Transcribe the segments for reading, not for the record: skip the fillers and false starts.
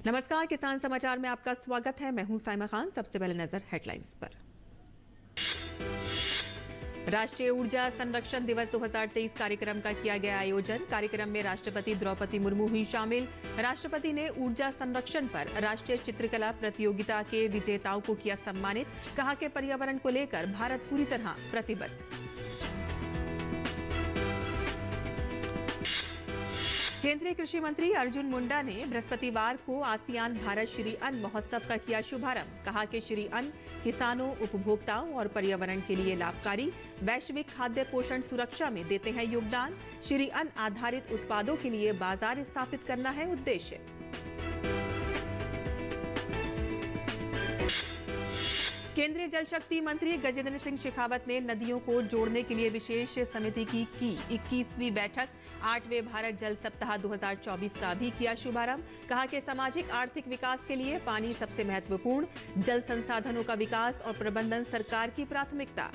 नमस्कार, किसान समाचार में आपका स्वागत है। मैं हूं साइमा खान। सबसे पहले नजर हेडलाइंस पर। राष्ट्रीय ऊर्जा संरक्षण दिवस 2023 कार्यक्रम का किया गया आयोजन। कार्यक्रम में राष्ट्रपति द्रौपदी मुर्मू हुई शामिल। राष्ट्रपति ने ऊर्जा संरक्षण पर राष्ट्रीय चित्रकला प्रतियोगिता के विजेताओं को किया सम्मानित। कहा कि पर्यावरण को लेकर भारत पूरी तरह प्रतिबद्ध। केंद्रीय कृषि मंत्री अर्जुन मुंडा ने बृहस्पतिवार को आसियान भारत श्री अन्न महोत्सव का किया शुभारंभ। कहा कि श्री अन्न किसानों, उपभोक्ताओं और पर्यावरण के लिए लाभकारी वैश्विक खाद्य पोषण सुरक्षा में देते हैं योगदान। श्री अन्न आधारित उत्पादों के लिए बाजार स्थापित करना है उद्देश्य। केंद्रीय जल शक्ति मंत्री गजेंद्र सिंह शेखावत ने नदियों को जोड़ने के लिए विशेष समिति की 21वीं बैठक। 8वें भारत जल सप्ताह 2024 का भी किया शुभारंभ। कहा कि सामाजिक आर्थिक विकास के लिए पानी सबसे महत्वपूर्ण। जल संसाधनों का विकास और प्रबंधन सरकार की प्राथमिकता।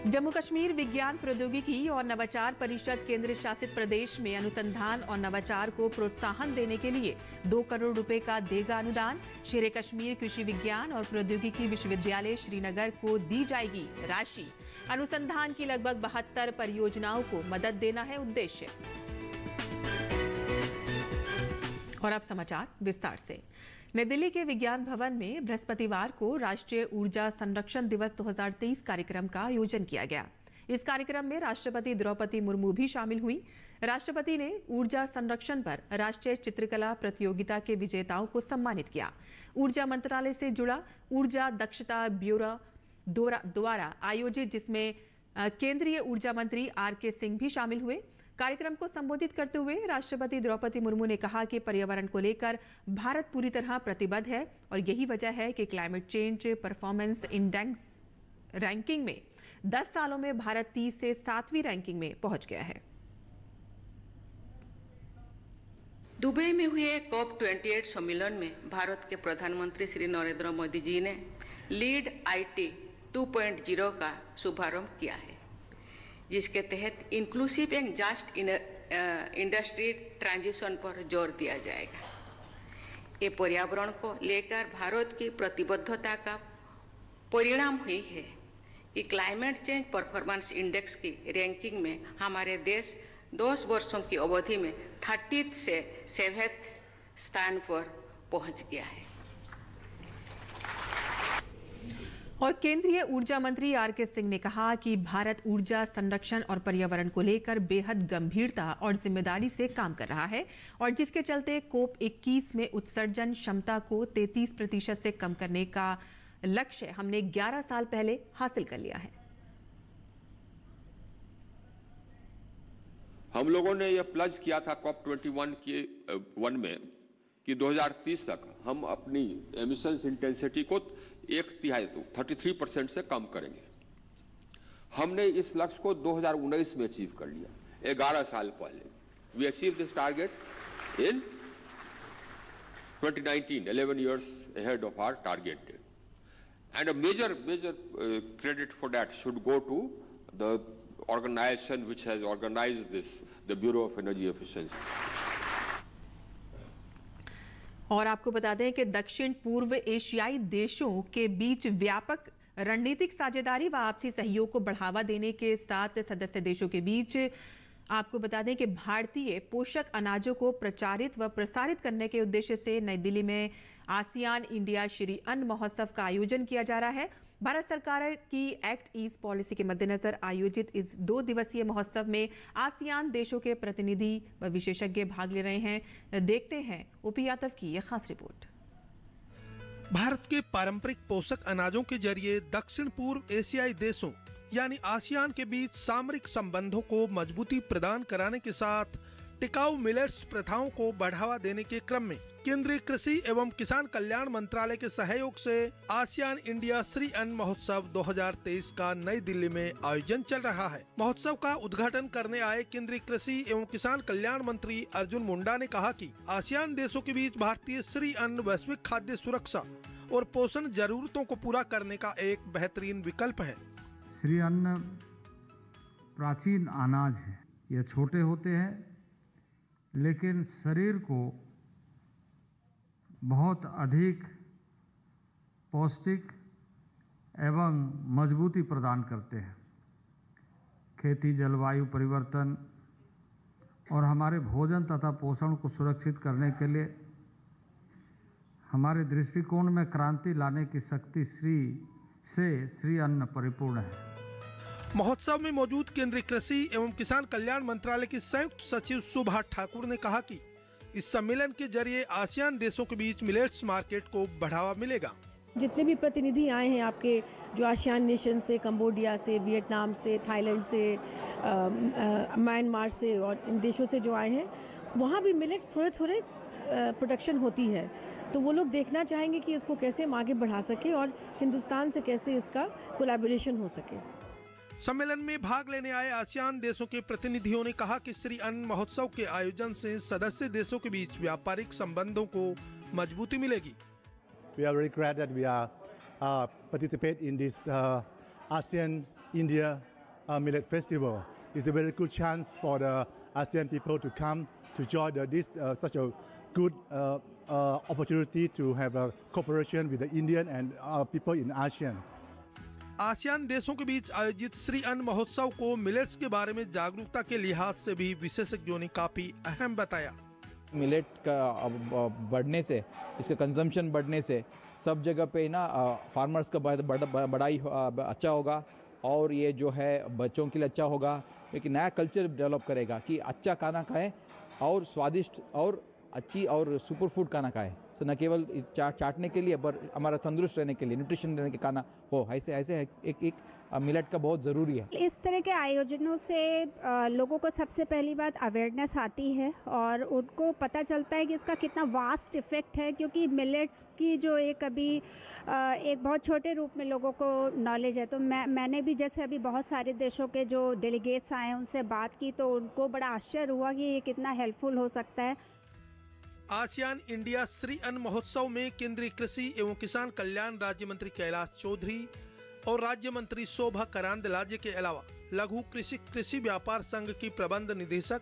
जम्मू कश्मीर विज्ञान प्रौद्योगिकी और नवाचार परिषद केंद्र शासित प्रदेश में अनुसंधान और नवाचार को प्रोत्साहन देने के लिए 2 करोड़ रुपए का देगा अनुदान। शेर कश्मीर कृषि विज्ञान और प्रौद्योगिकी विश्वविद्यालय श्रीनगर को दी जाएगी राशि। अनुसंधान की लगभग 72 परियोजनाओं को मदद देना है उद्देश्य। और अब समाचार विस्तार से। नई दिल्ली के विज्ञान भवन में बृहस्पतिवार को राष्ट्रीय ऊर्जा संरक्षण दिवस 2023 कार्यक्रम का आयोजन किया गया। इस कार्यक्रम में राष्ट्रपति द्रौपदी मुर्मू भी शामिल हुई। राष्ट्रपति ने ऊर्जा संरक्षण पर राष्ट्रीय चित्रकला प्रतियोगिता के विजेताओं को सम्मानित किया। ऊर्जा मंत्रालय से जुड़ा ऊर्जा दक्षता ब्यूरो द्वारा आयोजित, जिसमें केंद्रीय ऊर्जा मंत्री आर.के. सिंह भी शामिल हुए। कार्यक्रम को संबोधित करते हुए राष्ट्रपति द्रौपदी मुर्मू ने कहा कि पर्यावरण को लेकर भारत पूरी तरह प्रतिबद्ध है और यही वजह है कि climate change performance index ranking में 10 सालों में भारत 30 से 7वीं रैंकिंग में पहुंच गया है। दुबई में हुए COP28 सम्मेलन में भारत के प्रधानमंत्री श्री नरेंद्र मोदी जी ने लीड IT 2.0 का शुभारंभ किया है, जिसके तहत inclusive and just industry transition पर जोर दिया जाएगा। ये पर्यावरण को लेकर भारत की प्रतिबद्धता का परिणाम हुई है कि क्लाइमेट चेंज परफॉर्मेंस इंडेक्स की रैंकिंग में हमारे देश 10 वर्षों की अवधि में 30 से 7th स्थान पर पहुंच गया है। और केंद्रीय ऊर्जा मंत्री आर.के. सिंह ने कहा कि भारत ऊर्जा संरक्षण और पर्यावरण को लेकर बेहद गंभीरता और जिम्मेदारी से काम कर रहा है और जिसके चलते COP21 में उत्सर्जन क्षमता को 33% से कम करने का लक्ष्य हमने 11 साल पहले हासिल कर लिया है। हम लोगों ने यह प्लज किया था COP21 में कि 2030 तक हम अपनी एमिशंस इंटेंसिटी को 33% से कम करेंगे। हमने इस लक्ष्य को 2019 में अचीव कर लिया, 11 साल पहले। We achieve this target in 2019, 11 years ahead of our target. And a major credit for that should go to the organization which has organized this, the Bureau of Energy Efficiency. और आपको बता दें कि दक्षिण पूर्व एशियाई देशों के बीच व्यापक रणनीतिक साझेदारी व आपसी सहयोग को बढ़ावा देने के साथ सदस्य देशों के बीच आपको बता दें कि भारतीय पोषक अनाजों को प्रचारित व प्रसारित करने के उद्देश्य से नई दिल्ली में आसियान इंडिया श्री अन्न महोत्सव का आयोजन किया जा रहा है। भारत सरकार की एक्ट ईस्ट पॉलिसी के मद्देनजर आयोजित इस 2 दिवसीय महोत्सव में आसियान देशों के प्रतिनिधि व विशेषज्ञ भाग ले रहे हैं। देखते हैं ओपी यादव की यह खास रिपोर्ट। भारत के पारंपरिक पोषक अनाजों के जरिए दक्षिण पूर्व एशियाई देशों यानी आसियान के बीच सामरिक संबंधों को मजबूती प्रदान कराने के साथ टिकाऊ मिलेट्स प्रथाओं को बढ़ावा देने के क्रम में केंद्रीय कृषि एवं किसान कल्याण मंत्रालय के सहयोग से आसियान इंडिया श्री अन्न महोत्सव 2023 का नई दिल्ली में आयोजन चल रहा है। महोत्सव का उद्घाटन करने आए केंद्रीय कृषि एवं किसान कल्याण मंत्री अर्जुन मुंडा ने कहा कि आसियान देशों के बीच भारतीय श्री अन्न वैश्विक खाद्य सुरक्षा और पोषण जरूरतों को पूरा करने का एक बेहतरीन विकल्प है। श्री अन्न प्राचीन अनाज है। ये छोटे होते हैं लेकिन शरीर को बहुत अधिक पौष्टिक एवं मजबूती प्रदान करते हैं। खेती, जलवायु परिवर्तन और हमारे भोजन तथा पोषण को सुरक्षित करने के लिए हमारे दृष्टिकोण में क्रांति लाने की शक्ति श्री अन्न परिपूर्ण है। महोत्सव में मौजूद केंद्रीय कृषि एवं किसान कल्याण मंत्रालय की संयुक्त सचिव सुभा ठाकुर ने कहा कि इस सम्मेलन के जरिए आसियान देशों के बीच मिलेट्स मार्केट को बढ़ावा मिलेगा। जितने भी प्रतिनिधि आए हैं आपके, जो आसियान नेशन से, कंबोडिया से, वियतनाम से, थाईलैंड से, म्यांमार से और इन देशों से जो आए हैं, वहाँ भी मिलेट्स थोड़े प्रोडक्शन होती है, तो वो लोग देखना चाहेंगे कि इसको कैसे हम आगे बढ़ा सके और हिंदुस्तान से कैसे इसका कोलैबोरेशन हो सके। सम्मेलन में भाग लेने आए आसियान देशों के प्रतिनिधियों ने कहा कि श्री अन्न महोत्सव के आयोजन से सदस्य देशों के बीच व्यापारिक संबंधों को मजबूती मिलेगी। We are very glad that we are participate in this ASEAN India Millet Festival. It's a very good chance for the ASEAN people to come to join this such a good opportunity to have a cooperation with the Indian and people in ASEAN. ASEAN देशों के बीच आयोजित श्री अन्न महोत्सव को millets के बारे में जागरूकता के लिहाज से भी विशेषज्ञों ने काफी अहम बताया। मिलेट का बढ़ने से, इसका कंजम्पशन बढ़ने से सब जगह पे ना फार्मर्स का बढ़ाई अच्छा होगा और ये जो है बच्चों के लिए अच्छा होगा। एक नया कल्चर डेवलप करेगा कि अच्छा खाना खाएं और स्वादिष्ट और अच्छी और सुपर फूड खाना खाएं। सो न केवल चाटने के लिए पर हमारा तंदुरुस्त रहने के लिए, न्यूट्रिशन रहने के खाना हो, ऐसे एक मिलेट का बहुत ज़रूरी है। इस तरह के आयोजनों से लोगों को सबसे पहली बात अवेयरनेस आती है और उनको पता चलता है कि इसका कितना वास्ट इफ़ेक्ट है, क्योंकि मिलेट्स की जो एक अभी एक बहुत छोटे रूप में लोगों को नॉलेज है। तो मैंने भी जैसे अभी बहुत सारे देशों के जो डेलीगेट्स आए हैं उनसे बात की तो उनको बड़ा आश्चर्य हुआ कि ये कितना हेल्पफुल हो सकता है। आसियान इंडिया श्री अन्न महोत्सव में केंद्रीय कृषि एवं किसान कल्याण राज्य मंत्री कैलाश चौधरी और राज्य मंत्री शोभा करांदलाजे के अलावा लघु कृषि व्यापार संघ की प्रबंध निदेशक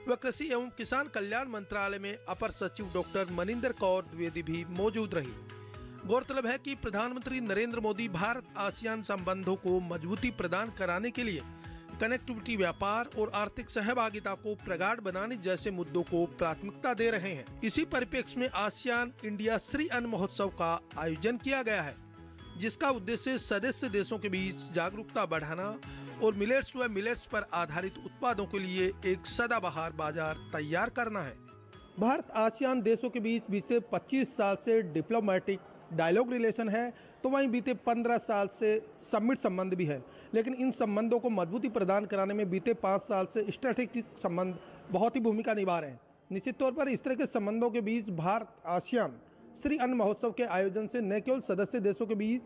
व कृषि एवं किसान कल्याण मंत्रालय में अपर सचिव डॉक्टर मनिंदर कौर द्विवेदी भी मौजूद रही। गौरतलब है कि प्रधानमंत्री नरेंद्र मोदी भारत आसियान संबंधों को मजबूती प्रदान कराने के लिए कनेक्टिविटी, व्यापार और आर्थिक सहभागिता को प्रगाढ़ बनाने जैसे मुद्दों को प्राथमिकता दे रहे हैं। इसी परिप्रेक्ष्य में आसियान इंडिया श्री अन्न महोत्सव का आयोजन किया गया है, जिसका उद्देश्य सदस्य देशों के बीच जागरूकता बढ़ाना और मिलेट्स व मिलेट्स पर आधारित उत्पादों के लिए एक सदाबहार बाजार तैयार करना है। भारत आसियान देशों के बीच बीते 25 साल से डिप्लोमेटिक डायलॉग रिलेशन है, तो वहीं बीते 15 साल से समिट संबंध भी है। लेकिन इन संबंधों को मजबूती प्रदान कराने में बीते 5 साल से स्ट्रेटेजिक संबंध बहुत ही भूमिका निभा रहे हैं। निश्चित तौर पर इस तरह के संबंधों के बीच भारत आसियान श्री अन्न महोत्सव के आयोजन से न केवल सदस्य देशों के बीच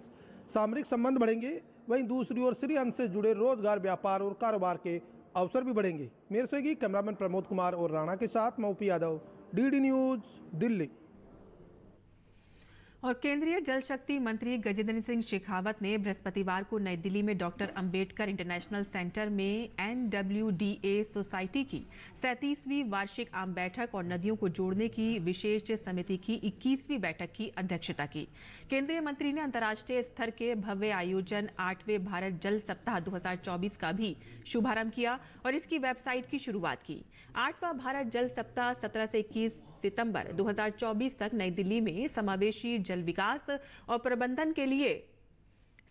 सामरिक संबंध बढ़ेंगे, वहीं दूसरी ओर श्री अन्न से जुड़े रोजगार, व्यापार और कारोबार के अवसर भी बढ़ेंगे। मेरे सहयोगी कैमरामैन प्रमोद कुमार और राणा के साथ मैं OP Yadav, DD news, Delhi. और केंद्रीय जल शक्ति मंत्री गजेंद्र सिंह शेखावत ने बृहस्पतिवार को नई दिल्ली में डॉक्टर अंबेडकर इंटरनेशनल सेंटर में NWDA सोसाइटी की 37वीं वार्षिक आम बैठक और नदियों को जोड़ने की विशेष समिति की 21वीं बैठक की अध्यक्षता की। केंद्रीय मंत्री ने अंतर्राष्ट्रीय स्तर के भव्य आयोजन 8वें भारत जल सप्ताह 2024 का भी शुभारंभ किया और इसकी वेबसाइट की शुरुआत की। 8वां भारत जल सप्ताह 17 से 21 सितंबर 2024 तक नई दिल्ली में समावेशी जल विकास और प्रबंधन के लिए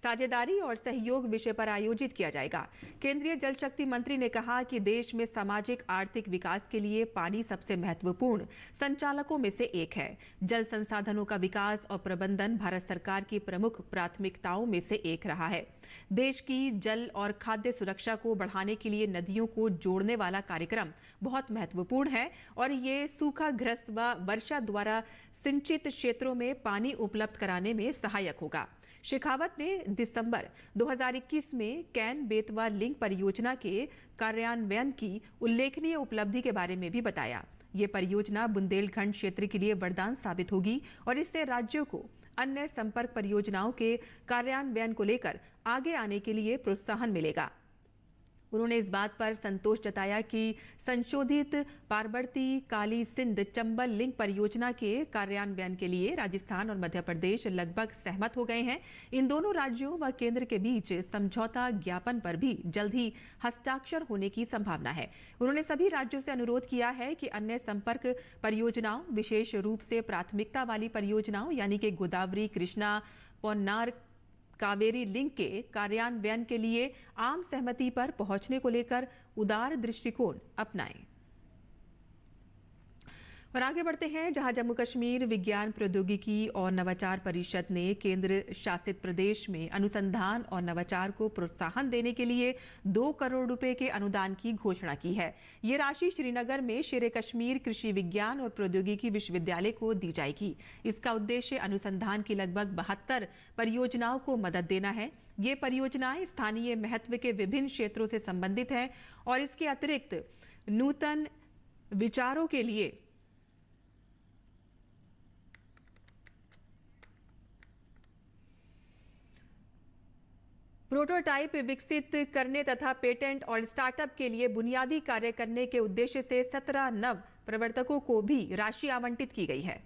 साझेदारी और सहयोग विषय पर आयोजित किया जाएगा। केंद्रीय जल शक्ति मंत्री ने कहा कि देश में सामाजिक आर्थिक विकास के लिए पानी सबसे महत्वपूर्ण संचालकों में से एक है। जल संसाधनों का विकास और प्रबंधन भारत सरकार की प्रमुख प्राथमिकताओं में से एक रहा है। देश की जल और खाद्य सुरक्षा को बढ़ाने के लिए नदियों को जोड़ने वाला कार्यक्रम बहुत महत्वपूर्ण है और ये सूखाग्रस्त व वर्षा द्वारा सिंचित क्षेत्रों में पानी उपलब्ध कराने में सहायक होगा। शेखावत ने दिसंबर 2021 में कैन बेतवा लिंक परियोजना के कार्यान्वयन की उल्लेखनीय उपलब्धि के बारे में भी बताया। ये परियोजना बुंदेलखंड क्षेत्र के लिए वरदान साबित होगी और इससे राज्यों को अन्य संपर्क परियोजनाओं के कार्यान्वयन को लेकर आगे आने के लिए प्रोत्साहन मिलेगा। उन्होंने इस बात पर संतोष जताया कि संशोधित पारबर्ती काली सिंध चंबल लिंक परियोजना के कार्यान्वयन के लिए राजस्थान और मध्य प्रदेश लगभग सहमत हो गए हैं। इन दोनों राज्यों व केंद्र के बीच समझौता ज्ञापन पर भी जल्द ही हस्ताक्षर होने की संभावना है। उन्होंने सभी राज्यों से अनुरोध किया है कि अन्य संपर्क परियोजनाओं, विशेष रूप से प्राथमिकता वाली परियोजनाओं यानी कि गोदावरी, कृष्णा, पोन्नार, कावेरी लिंक के कार्यान्वयन के लिए आम सहमति पर पहुंचने को लेकर उदार दृष्टिकोण अपनाएं। और आगे बढ़ते हैं, जहां जम्मू कश्मीर विज्ञान प्रौद्योगिकी और नवाचार परिषद ने केंद्र शासित प्रदेश में अनुसंधान और नवाचार को प्रोत्साहन देने के लिए 2 करोड़ रुपए के अनुदान की घोषणा की है। ये राशि श्रीनगर में शेर कश्मीर कृषि विज्ञान और प्रौद्योगिकी विश्वविद्यालय को दी जाएगी। इसका उद्देश्य अनुसंधान की लगभग 72 परियोजनाओं को मदद देना है। ये परियोजनाएं स्थानीय महत्व के विभिन्न क्षेत्रों से संबंधित हैं और इसके अतिरिक्त नूतन विचारों के लिए प्रोटोटाइप विकसित करने तथा पेटेंट और स्टार्टअप के लिए बुनियादी कार्य करने के उद्देश्य से 17 नव प्रवर्तकों को भी राशि आवंटित की गई है।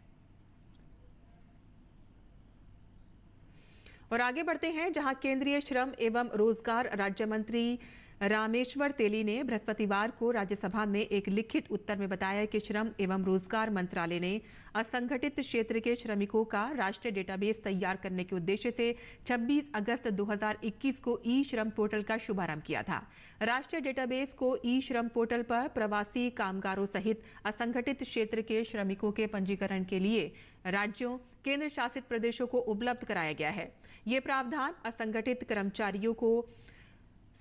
और आगे बढ़ते हैं, जहां केंद्रीय श्रम एवं रोजगार राज्य मंत्री रामेश्वर तेली ने बृहस्पतिवार को राज्यसभा में एक लिखित उत्तर में बताया कि श्रम एवं रोजगार मंत्रालय ने असंगठित क्षेत्र के श्रमिकों का राष्ट्रीय डेटाबेस तैयार करने के उद्देश्य से 26 अगस्त 2021 को ई श्रम पोर्टल का शुभारंभ किया था। राष्ट्रीय डेटाबेस को ई श्रम पोर्टल पर प्रवासी कामगारों सहित असंगठित क्षेत्र के श्रमिकों के पंजीकरण के लिए राज्यों, केंद्र शासित प्रदेशों को उपलब्ध कराया गया है। ये प्रावधान असंगठित कर्मचारियों को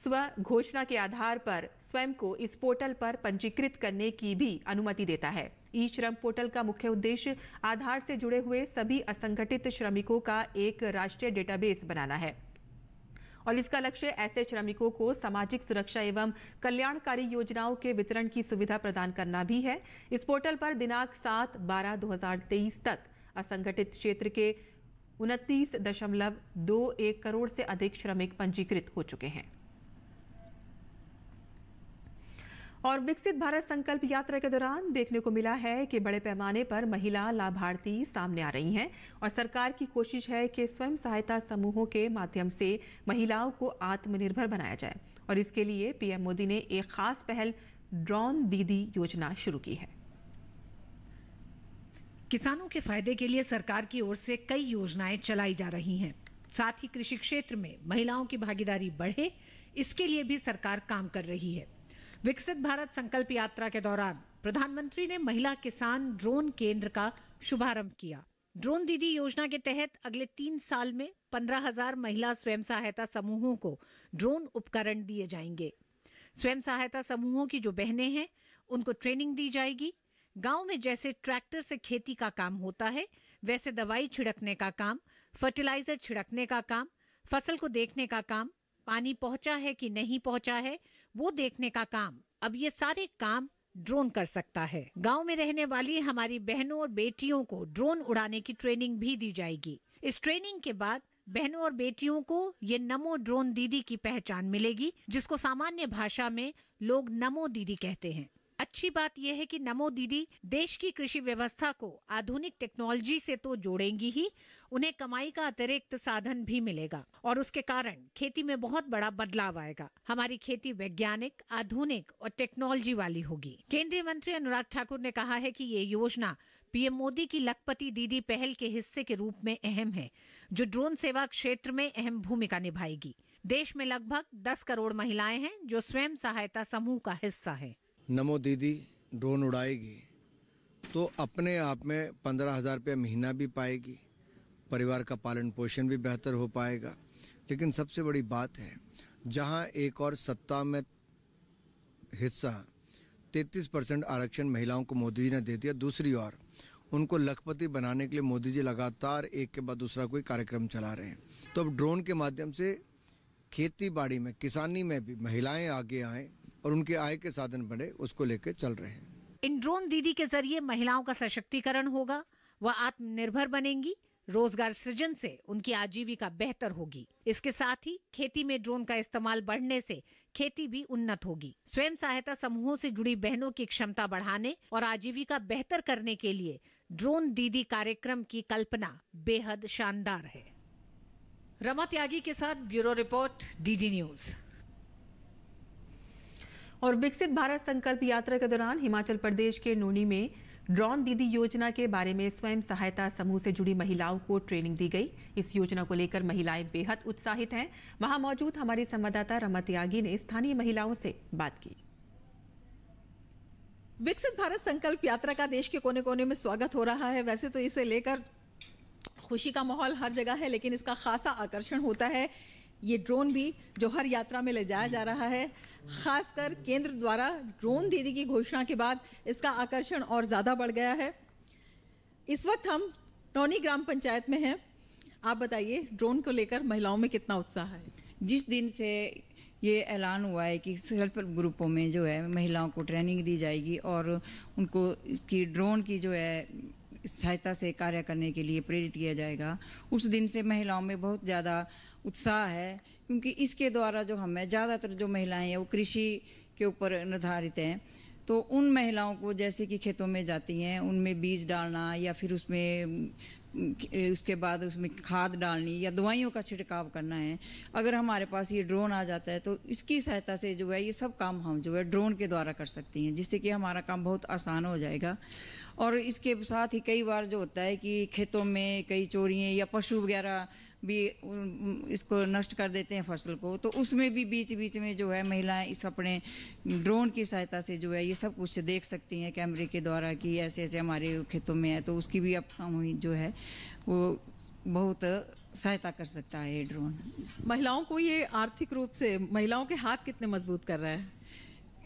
स्व घोषणा के आधार पर स्वयं को इस पोर्टल पर पंजीकृत करने की भी अनुमति देता है। ई श्रम पोर्टल का मुख्य उद्देश्य आधार से जुड़े हुए सभी असंगठित श्रमिकों का एक राष्ट्रीय डेटाबेस बनाना है और इसका लक्ष्य ऐसे श्रमिकों को सामाजिक सुरक्षा एवं कल्याणकारी योजनाओं के वितरण की सुविधा प्रदान करना भी है। इस पोर्टल पर दिनांक 7/12/2023 तक असंगठित क्षेत्र के 29.21 करोड़ से अधिक श्रमिक पंजीकृत हो चुके हैं। और विकसित भारत संकल्प यात्रा के दौरान देखने को मिला है कि बड़े पैमाने पर महिला लाभार्थी सामने आ रही हैं और सरकार की कोशिश है कि स्वयं सहायता समूहों के माध्यम से महिलाओं को आत्मनिर्भर बनाया जाए और इसके लिए पीएम मोदी ने एक खास पहल ड्रोन दीदी योजना शुरू की है। किसानों के फायदे के लिए सरकार की ओर से कई योजनाएं चलाई जा रही हैं। साथ ही कृषि क्षेत्र में महिलाओं की भागीदारी बढ़े, इसके लिए भी सरकार काम कर रही है। विकसित भारत संकल्प यात्रा के दौरान प्रधानमंत्री ने महिला किसान ड्रोन केंद्र का शुभारंभ किया। ड्रोन दीदी योजना के तहत अगले 3 साल में 15,000 महिला स्वयं सहायता समूहों को ड्रोन उपकरण दिए जाएंगे। स्वयं सहायता समूहों की जो बहनें हैं, उनको ट्रेनिंग दी जाएगी। गांव में जैसे ट्रैक्टर से खेती का काम होता है, वैसे दवाई छिड़कने का काम, फर्टिलाइजर छिड़कने का काम, फसल को देखने का काम, पानी पहुंचा है कि नहीं पहुंचा है वो देखने का काम, अब ये सारे काम ड्रोन कर सकता है। गांव में रहने वाली हमारी बहनों और बेटियों को ड्रोन उड़ाने की ट्रेनिंग भी दी जाएगी। इस ट्रेनिंग के बाद बहनों और बेटियों को ये नमो ड्रोन दीदी की पहचान मिलेगी, जिसको सामान्य भाषा में लोग नमो दीदी कहते हैं। अच्छी बात यह है कि नमो दीदी देश की कृषि व्यवस्था को आधुनिक टेक्नोलॉजी से तो जोड़ेंगी ही, उन्हें कमाई का अतिरिक्त साधन भी मिलेगा और उसके कारण खेती में बहुत बड़ा बदलाव आएगा। हमारी खेती वैज्ञानिक, आधुनिक और टेक्नोलॉजी वाली होगी। केंद्रीय मंत्री अनुराग ठाकुर ने कहा है कि ये योजना पीएम मोदी की लखपति दीदी पहल के हिस्से के रूप में अहम है, जो ड्रोन सेवा क्षेत्र में अहम भूमिका निभाएगी। देश में लगभग 10 करोड़ महिलाएं हैं जो स्वयं सहायता समूह का हिस्सा है। नमो दीदी ड्रोन उड़ाएगी तो अपने आप में 15,000 रुपये महीना भी पाएगी, परिवार का पालन पोषण भी बेहतर हो पाएगा। लेकिन सबसे बड़ी बात है, जहां एक और सत्ता में हिस्सा 33% आरक्षण महिलाओं को मोदी जी ने दे दिया, दूसरी ओर उनको लखपति बनाने के लिए मोदी जी लगातार एक के बाद दूसरा कोई कार्यक्रम चला रहे हैं। तो अब ड्रोन के माध्यम से खेती बाड़ी में, किसानी में भी महिलाएं आगे आएँ और उनके आय के साधन बढ़े, उसको लेकर चल रहे हैं। इन ड्रोन दीदी के जरिए महिलाओं का सशक्तिकरण होगा, वह आत्मनिर्भर बनेंगी, रोजगार सृजन से उनकी आजीविका बेहतर होगी। इसके साथ ही खेती में ड्रोन का इस्तेमाल बढ़ने से खेती भी उन्नत होगी। स्वयं सहायता समूहों से जुड़ी बहनों की क्षमता बढ़ाने और आजीविका बेहतर करने के लिए ड्रोन दीदी कार्यक्रम की कल्पना बेहद शानदार है। रमा त्यागी के साथ ब्यूरो रिपोर्ट, डीडी न्यूज। और विकसित भारत संकल्प यात्रा के दौरान हिमाचल प्रदेश के नूनी में ड्रोन दीदी योजना के बारे में स्वयं सहायता समूह से जुड़ी महिलाओं को ट्रेनिंग दी गई। इस योजना को लेकर महिलाएं बेहद उत्साहित हैं। वहां मौजूद हमारी संवाददाता रमा त्यागी ने स्थानीय महिलाओं से बात की। विकसित भारत संकल्प यात्रा का देश के कोने कोने में स्वागत हो रहा है। वैसे तो इसे लेकर खुशी का माहौल हर जगह है, लेकिन इसका खासा आकर्षण होता है ये ड्रोन भी जो हर यात्रा में ले जाया जा रहा है। खासकर केंद्र द्वारा ड्रोन दीदी की घोषणा के बाद इसका आकर्षण और ज़्यादा बढ़ गया है। इस वक्त हम टोनी ग्राम पंचायत में हैं। आप बताइए, ड्रोन को लेकर महिलाओं में कितना उत्साह है? जिस दिन से ये ऐलान हुआ है कि सेल्फ हेल्प ग्रुपों में जो है महिलाओं को ट्रेनिंग दी जाएगी और उनको इसकी ड्रोन की जो है सहायता से कार्य करने के लिए प्रेरित किया जाएगा, उस दिन से महिलाओं में बहुत ज़्यादा उत्साह है। क्योंकि इसके द्वारा जो हमें ज़्यादातर जो महिलाएं हैं वो कृषि के ऊपर निर्धारित हैं, तो उन महिलाओं को जैसे कि खेतों में जाती हैं उनमें बीज डालना या फिर उसके बाद उसमें खाद डालनी या दवाइयों का छिड़काव करना है। अगर हमारे पास ये ड्रोन आ जाता है तो इसकी सहायता से जो है ये सब काम हम जो है ड्रोन के द्वारा कर सकती हैं, जिससे कि हमारा काम बहुत आसान हो जाएगा। और इसके साथ ही कई बार जो होता है कि खेतों में कई चोरियाँ या पशु वगैरह भी इसको नष्ट कर देते हैं फसल को, तो उसमें भी बीच बीच में जो है महिलाएं इस अपने ड्रोन की सहायता से जो है ये सब कुछ देख सकती हैं कैमरे के द्वारा कि ऐसे ऐसे हमारे खेतों में है, तो उसकी भी अब जो है वो बहुत सहायता कर सकता है ये ड्रोन। महिलाओं को ये आर्थिक रूप से महिलाओं के हाथ कितने मजबूत कर रहा है?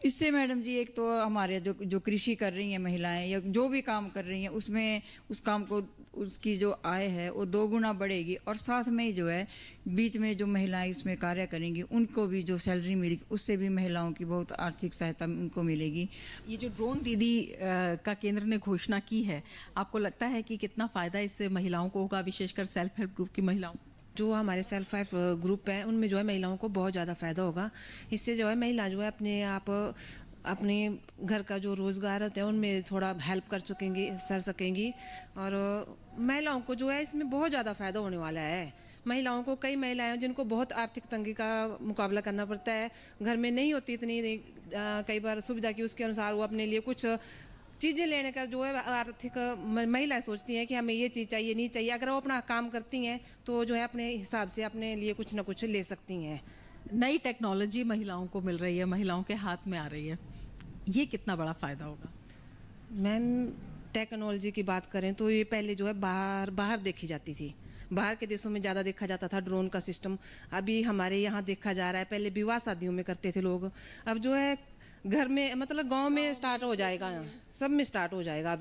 इससे मैडम जी एक तो हमारे जो कृषि कर रही हैं महिलाएं या जो भी काम कर रही हैं उसमें उस काम को उसकी जो आय है वो 2 गुना बढ़ेगी, और साथ में जो है बीच में जो महिलाएं इसमें कार्य करेंगी उनको भी जो सैलरी मिलेगी उससे भी महिलाओं की बहुत आर्थिक सहायता उनको मिलेगी। ये जो ड्रोन दीदी का केंद्र ने घोषणा की है, आपको लगता है कि कितना फ़ायदा इससे महिलाओं को होगा, विशेषकर सेल्फ हेल्प ग्रुप की महिलाओं? जो हमारे सेल्फ हेल्प ग्रुप हैं उनमें जो है महिलाओं को बहुत ज़्यादा फ़ायदा होगा। इससे जो है महिला जो है अपने आप अपने घर का जो रोज़गार होता है उनमें थोड़ा हेल्प कर सकेंगी और महिलाओं को जो है इसमें बहुत ज़्यादा फ़ायदा होने वाला है। महिलाओं को, कई महिलाएं हैं जिनको बहुत आर्थिक तंगी का मुकाबला करना पड़ता है, घर में नहीं होती इतनी कई बार सुविधा की, उसके अनुसार वो अपने लिए कुछ चीज़ें लेने का जो है आर्थिक महिलाएं सोचती हैं कि हमें ये चीज़ चाहिए नहीं चाहिए। अगर वो अपना काम करती हैं तो जो है अपने हिसाब से अपने लिए कुछ ना कुछ ले सकती हैं। नई टेक्नोलॉजी महिलाओं को मिल रही है, महिलाओं के हाथ में आ रही है, ये कितना बड़ा फ़ायदा होगा? मैम टेक्नोलॉजी की बात करें तो ये पहले जो है बाहर देखी जाती थी, बाहर के देशों में ज़्यादा देखा जाता था ड्रोन का सिस्टम। अभी हमारे यहाँ देखा जा रहा है, पहले विवाह शादियों में करते थे लोग, अब जो है घर में मतलब गांव में स्टार्ट हो जाएगा, सब में स्टार्ट हो जाएगा।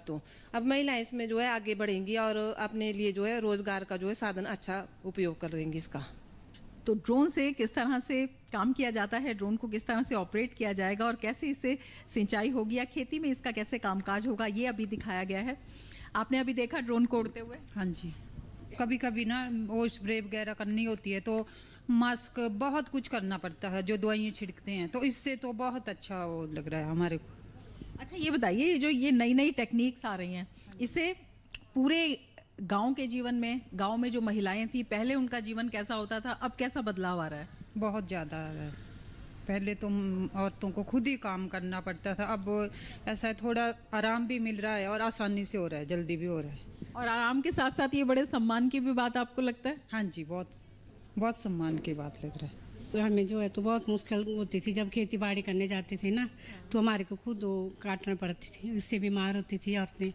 अब महिलाएं इसमें जो है आगे बढ़ेंगी और अपने लिए जो है रोजगार का जो है साधन अच्छा उपयोग करेंगी इसका। तो ड्रोन से किस तरह से काम किया जाता है, ड्रोन को किस तरह से ऑपरेट किया जाएगा और कैसे इससे सिंचाई होगी या खेती में इसका कैसे कामकाज होगा, ये अभी दिखाया गया है। आपने अभी देखा ड्रोन को उड़ते हुए? हाँ जी, कभी कभी ना वो स्प्रे वगैरह करनी होती है तो मास्क बहुत कुछ करना पड़ता है, जो दवाइयाँ छिड़कते हैं, तो इससे तो बहुत अच्छा वो लग रहा है हमारे को। अच्छा ये बताइए, जो ये नई नई टेक्निक्स आ रही हैं, इससे पूरे गांव के जीवन में, गांव में जो महिलाएं थी पहले उनका जीवन कैसा होता था, अब कैसा बदलाव आ रहा है? बहुत ज़्यादा आ रहा है। पहले तो औरतों को खुद ही काम करना पड़ता था, अब ऐसा थोड़ा आराम भी मिल रहा है और आसानी से हो रहा है, जल्दी भी हो रहा है। और आराम के साथ साथ ये बड़े सम्मान की भी बात आपको लगता है? हाँ जी, बहुत सम्मान की बात लग रहा है। तो हमें जो है तो बहुत मुश्किल होती थी, जब खेती बाड़ी करने जाती थी ना तो हमारे को खुद काटना पड़ती थी, इससे बीमार होती थी औरतें।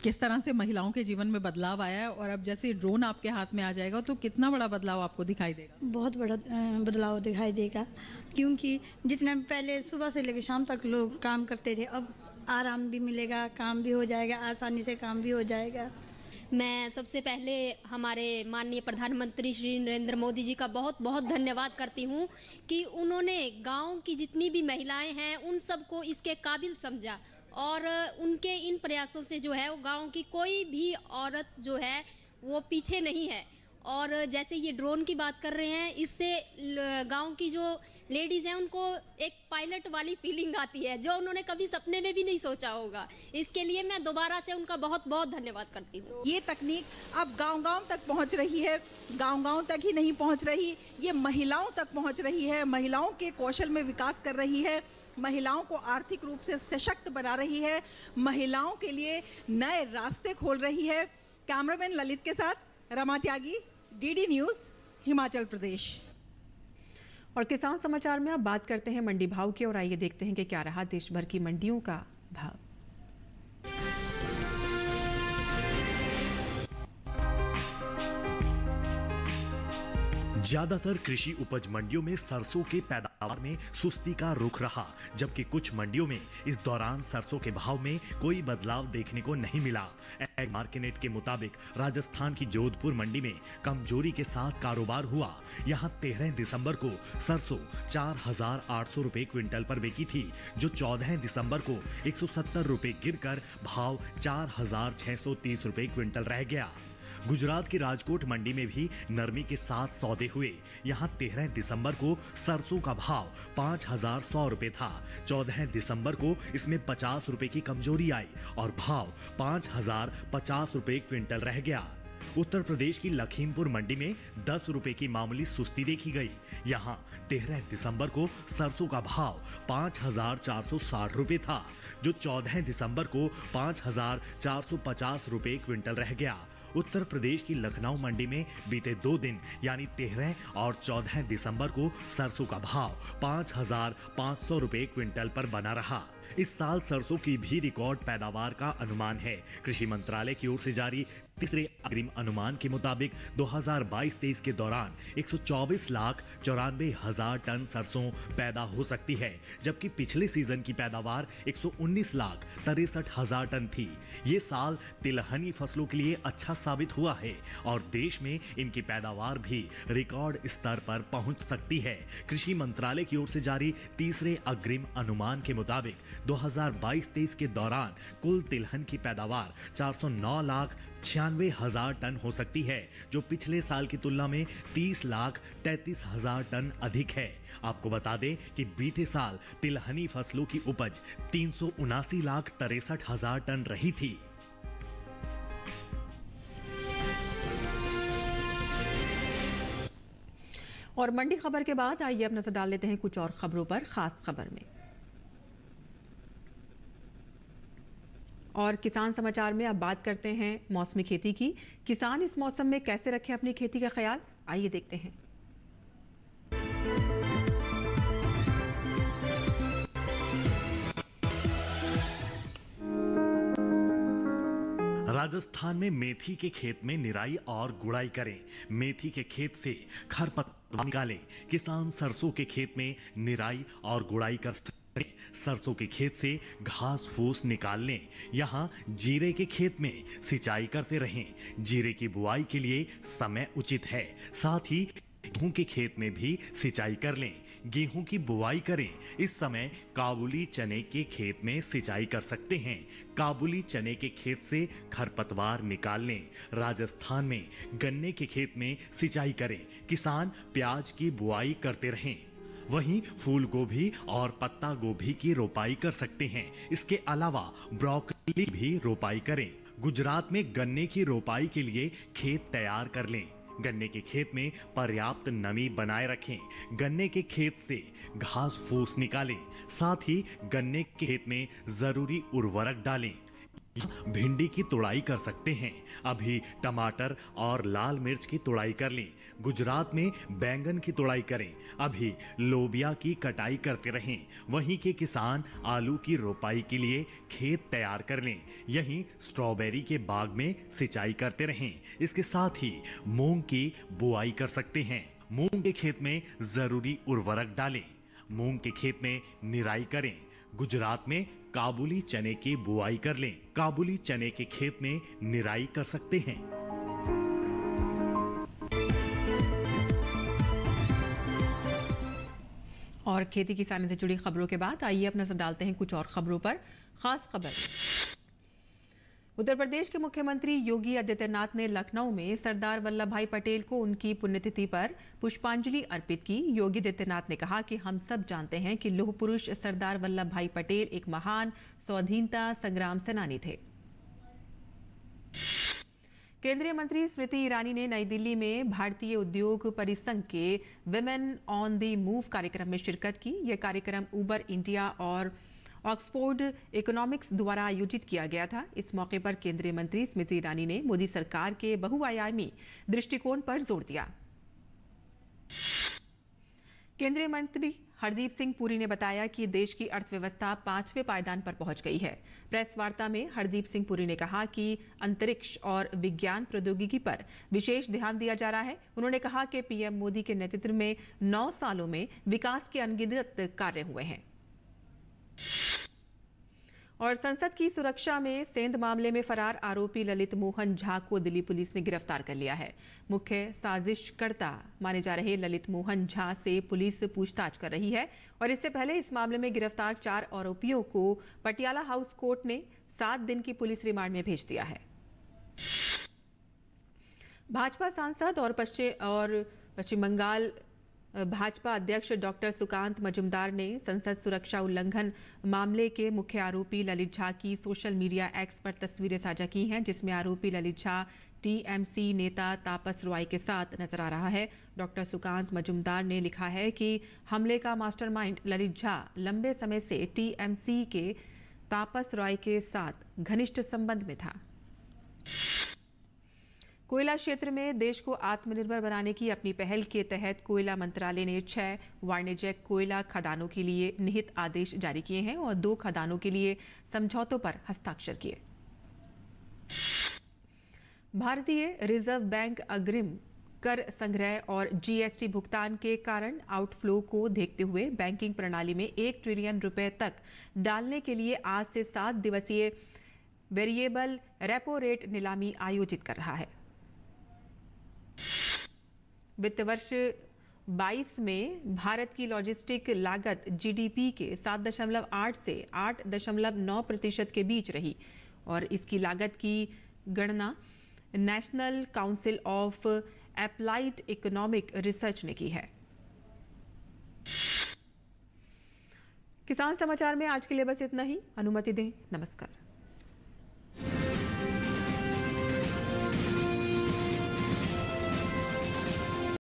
किस तरह से महिलाओं के जीवन में बदलाव आया है और अब जैसे ड्रोन आपके हाथ में आ जाएगा तो कितना बड़ा बदलाव आपको दिखाई देगा? बहुत बड़ा बदलाव दिखाई देगा, क्योंकि जितना पहले सुबह से लेकर शाम तक लोग काम करते थे, अब आराम भी मिलेगा, काम भी हो जाएगा, आसानी से काम भी हो जाएगा। मैं सबसे पहले हमारे माननीय प्रधानमंत्री श्री नरेंद्र मोदी जी का बहुत बहुत धन्यवाद करती हूँ कि उन्होंने गांव की जितनी भी महिलाएं हैं उन सबको इसके काबिल समझा और उनके इन प्रयासों से जो है वो गांव की कोई भी औरत जो है वो पीछे नहीं है। और जैसे ये ड्रोन की बात कर रहे हैं, इससे गांव की जो लेडीज़ हैं उनको एक पायलट वाली फीलिंग आती है, जो उन्होंने कभी सपने में भी नहीं सोचा होगा। इसके लिए मैं दोबारा से उनका बहुत बहुत धन्यवाद करती हूँ। ये तकनीक अब गांव-गांव तक पहुँच रही है, गांव-गांव तक ही नहीं पहुँच रही, ये महिलाओं तक पहुँच रही है, महिलाओं के कौशल में विकास कर रही है, महिलाओं को आर्थिक रूप से सशक्त बना रही है, महिलाओं के लिए नए रास्ते खोल रही है। कैमरामैन ललित के साथ रमा त्यागी, डीडी न्यूज़, हिमाचल प्रदेश। और किसान समाचार में अब बात करते हैं मंडी भाव की, और आइए देखते हैं कि क्या रहा देश भर की मंडियों का भाव। ज्यादातर कृषि उपज मंडियों में सरसों के पैदावार में सुस्ती का रुख रहा, जबकि कुछ मंडियों में इस दौरान सरसों के भाव में कोई बदलाव देखने को नहीं मिला। एग मार्केट के मुताबिक राजस्थान की जोधपुर मंडी में कमजोरी के साथ कारोबार हुआ। यहां 13 दिसंबर को सरसों 4,800 रुपए क्विंटल पर बिकी थी, जो 14 दिसंबर को 170 रुपए गिरकर भाव 4,630 रुपए क्विंटल रह गया। गुजरात की राजकोट मंडी में भी नरमी के साथ सौदे हुए। यहां 13 दिसंबर को सरसों का भाव 5,100 रुपए था। 14 दिसंबर को इसमें 50 रुपए की कमजोरी आई और भाव 5,050 रुपए क्विंटल रह गया। उत्तर प्रदेश की लखीमपुर मंडी में 10 रुपए की मामूली सुस्ती देखी गई। यहां 13 दिसंबर को सरसों का भाव 5,460 रुपए था, जो 14 दिसंबर को 5,450 रुपए क्विंटल रह गया। उत्तर प्रदेश की लखनऊ मंडी में बीते 2 दिन यानी 13 और 14 दिसंबर को सरसों का भाव 5,500 रुपए क्विंटल पर बना रहा। इस साल सरसों की भी रिकॉर्ड पैदावार का अनुमान है। कृषि मंत्रालय की ओर से जारी तीसरे अग्रिम अनुमान के मुताबिक 2022-23 के दौरान 124,94,000 टन सरसों पैदा हो सकती है, जबकि पिछले सीजन की पैदावार 119,63,000 टन थी। ये साल तिलहनी फसलों के लिए अच्छा साबित हुआ है और देश में इनकी पैदावार भी रिकॉर्ड स्तर पर पहुंच सकती है। कृषि मंत्रालय की ओर से जारी तीसरे अग्रिम अनुमान के मुताबिक 2022-23 के दौरान कुल तिलहन की पैदावार 409,96,000 टन हो सकती है, जो पिछले साल की तुलना में 30,33,000 टन अधिक है। आपको बता दें कि बीते साल तिलहनी फसलों की उपज 379,63,000 टन रही थी। और मंडी खबर के बाद आइए अब नजर डाल लेते हैं कुछ और खबरों पर। खास खबर में और किसान समाचार में अब बात करते हैं मौसमी खेती की। किसान इस मौसम में कैसे रखें अपनी खेती का ख्याल, आइए देखते हैं। राजस्थान में मेथी के खेत में निराई और गुड़ाई करें। मेथी के खेत से खरपतवार निकालें। किसान सरसों के खेत में निराई और गुड़ाई कर सकते। सरसों के खेत से घास फूस निकाल लें। यहाँ जीरे के खेत में सिंचाई करते रहें। जीरे की बुआई के लिए समय उचित है। साथ ही गेहूं के खेत में भी सिंचाई कर लें। गेहूं की बुआई करें। इस समय काबुली चने के खेत में सिंचाई कर सकते हैं। काबुली चने के खेत से खरपतवार निकाल लें। राजस्थान में गन्ने के खेत में सिंचाई करें। किसान प्याज की बुआई करते रहें। वहीं फूल गोभी और पत्ता गोभी की रोपाई कर सकते हैं। इसके अलावा ब्रोकली भी रोपाई करें। गुजरात में गन्ने की रोपाई के लिए खेत तैयार कर लें। गन्ने के खेत में पर्याप्त नमी बनाए रखें। गन्ने के खेत से घास फूस निकालें। साथ ही गन्ने के खेत में जरूरी उर्वरक डालें। भिंडी की तुड़ाई कर सकते हैं। अभी टमाटर और लाल मिर्च की तुड़ाई कर लें। गुजरात में बैंगन की तुड़ाई करें। अभी लोबिया की कटाई करते रहें। वहीं के किसान आलू की रोपाई के लिए खेत तैयार कर लें। यहीं स्ट्रॉबेरी के बाग में सिंचाई करते रहें। इसके साथ ही मूंग की बुआई कर सकते हैं। मूंग के खेत में जरूरी उर्वरक डालें। मूंग के खेत में निराई करें। गुजरात में काबुली चने की बुआई कर लें। काबुली चने के खेत में निराई कर सकते हैं। और खेती किसानी से जुड़ी खबरों के बाद आइए अब नजर डालते हैं कुछ और खबरों पर। खास खबर, उत्तर प्रदेश के मुख्यमंत्री योगी आदित्यनाथ ने लखनऊ में सरदार वल्लभ भाई पटेल को उनकी पुण्यतिथि पर पुष्पांजलि अर्पित की। योगी आदित्यनाथ ने कहा कि हम सब जानते हैं कि लौह पुरुष सरदार वल्लभ भाई पटेल एक महान स्वाधीनता संग्राम सेनानी थे। केंद्रीय मंत्री स्मृति ईरानी ने नई दिल्ली में भारतीय उद्योग परिसंघ के विमेन ऑन द मूव कार्यक्रम में शिरकत की। यह कार्यक्रम उबर इंडिया और ऑक्सफोर्ड इकोनॉमिक्स द्वारा आयोजित किया गया था। इस मौके पर केंद्रीय मंत्री स्मृति ईरानी ने मोदी सरकार के बहुआयामी दृष्टिकोण पर जोर दिया। केंद्रीय मंत्री हरदीप सिंह पुरी ने बताया कि देश की अर्थव्यवस्था 5वें पायदान पर पहुंच गई है। प्रेस वार्ता में हरदीप सिंह पुरी ने कहा कि अंतरिक्ष और विज्ञान प्रौद्योगिकी पर विशेष ध्यान दिया जा रहा है। उन्होंने कहा कि पीएम मोदी के नेतृत्व में 9 सालों में विकास के अनगिनत कार्य हुए हैं। और संसद की सुरक्षा में सेंध मामले में फरार आरोपी ललित मोहन झा को दिल्ली पुलिस ने गिरफ्तार कर लिया है। मुख्य साजिशकर्ता माने जा रहे ललित मोहन झा से पुलिस पूछताछ कर रही है और इससे पहले इस मामले में गिरफ्तार 4 आरोपियों को पटियाला हाउस कोर्ट ने 7 दिन की पुलिस रिमांड में भेज दिया है। भाजपा सांसद और पश्चिम बंगाल भाजपा अध्यक्ष डॉक्टर सुकांत मजुमदार ने संसद सुरक्षा उल्लंघन मामले के मुख्य आरोपी ललित झा की सोशल मीडिया एक्स पर तस्वीरें साझा की हैं, जिसमें आरोपी ललित झा टीएमसी नेता तापस रॉय के साथ नजर आ रहा है। डॉक्टर सुकांत मजुमदार ने लिखा है कि हमले का मास्टरमाइंड ललित झा लंबे समय से टीएमसी के तापस रॉय के साथ घनिष्ठ संबंध में था। कोयला क्षेत्र में देश को आत्मनिर्भर बनाने की अपनी पहल के तहत कोयला मंत्रालय ने 6 वाणिज्यिक कोयला खदानों के लिए निहित आदेश जारी किए हैं और 2 खदानों के लिए समझौतों पर हस्ताक्षर किए। भारतीय रिजर्व बैंक अग्रिम कर संग्रह और जीएसटी भुगतान के कारण आउटफ्लो को देखते हुए बैंकिंग प्रणाली में 1 ट्रिलियन रुपए तक डालने के लिए आज से 7 दिवसीय वेरिएबल रेपो रेट नीलामी आयोजित कर रहा है। वित्त वर्ष 22 में भारत की लॉजिस्टिक लागत जीडीपी के 7.8 से 8.9% के बीच रही और इसकी लागत की गणना national council of applied economic research ने की है। किसान समाचार में आज के लिए बस इतना ही। अनुमति दें। नमस्कार।